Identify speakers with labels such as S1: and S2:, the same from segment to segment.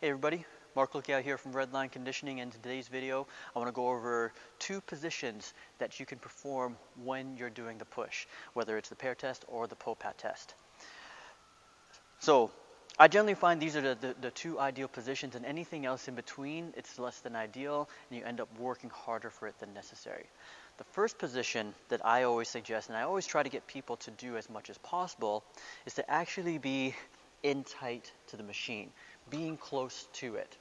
S1: Hey everybody, Mark Lookout here from Redline Conditioning, and in today's video I want to go over two positions that you can perform when you're doing the push, whether it's the PARE test or the POPAT test. So I generally find these are the two ideal positions, and anything else in between, it's less than ideal and you end up working harder for it than necessary. The first position that I always suggest, and I always try to get people to do as much as possible, is to actually be in tight to the machine, being close to it.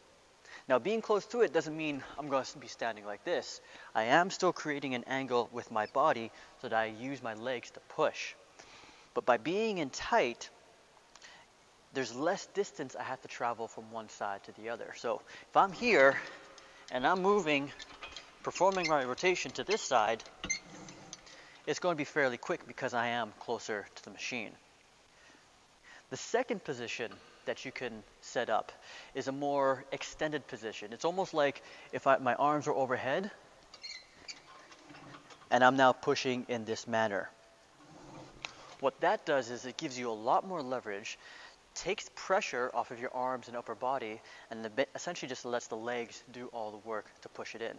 S1: Now, being close to it doesn't mean I'm going to be standing like this. I am still creating an angle with my body so that I use my legs to push. But by being in tight, there's less distance I have to travel from one side to the other. So if I'm here and I'm moving, performing my rotation to this side, it's going to be fairly quick because I am closer to the machine. The second position that you can set up is a more extended position. It's almost like if my arms are overhead and I'm now pushing in this manner. What that does is it gives you a lot more leverage, takes pressure off of your arms and upper body, and essentially just lets the legs do all the work to push it in.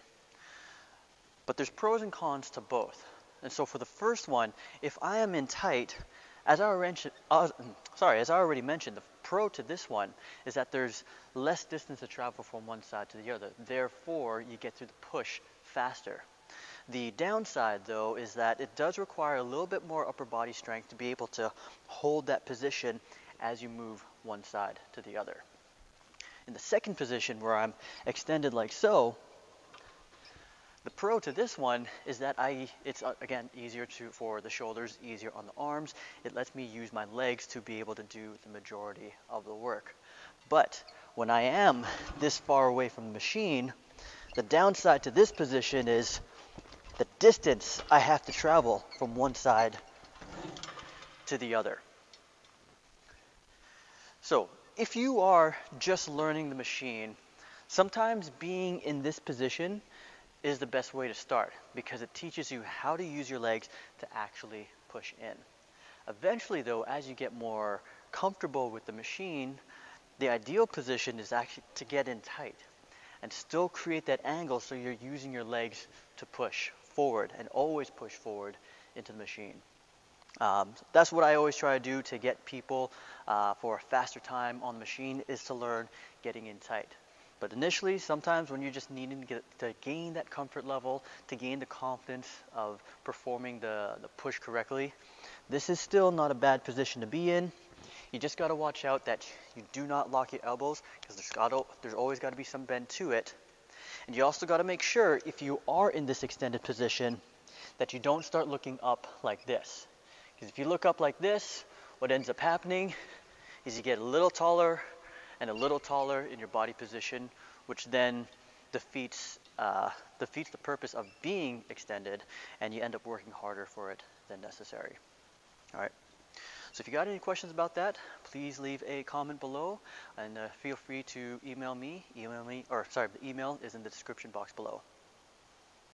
S1: But there's pros and cons to both. And so for the first one, if I am in tight, as I already mentioned, the pro to this one is that there's less distance to travel from one side to the other. Therefore, you get through the push faster. The downside, though, is that it does require a little bit more upper body strength to be able to hold that position as you move one side to the other. In the second position, where I'm extended like so, the pro to this one is that it's again easier for the shoulders, easier on the arms. It lets me use my legs to be able to do the majority of the work. But when I am this far away from the machine, the downside to this position is the distance I have to travel from one side to the other. So if you are just learning the machine, sometimes being in this position is the best way to start because it teaches you how to use your legs to actually push in. Eventually, though, as you get more comfortable with the machine, the ideal position is actually to get in tight and still create that angle so you're using your legs to push forward and always push forward into the machine. That's what I always try to do to get people for a faster time on the machine, is to learn getting in tight. But initially, sometimes when you're just needing to gain that comfort level, to gain the confidence of performing the push correctly, this is still not a bad position to be in. You just got to watch out that you do not lock your elbows, because there's always got to be some bend to it. And you also got to make sure, if you are in this extended position, that you don't start looking up like this. Because if you look up like this, what ends up happening is you get a little taller and a little taller in your body position, which then defeats the purpose of being extended, and you end up working harder for it than necessary. All right. So if you got any questions about that, please leave a comment below, and feel free to email me. The email is in the description box below.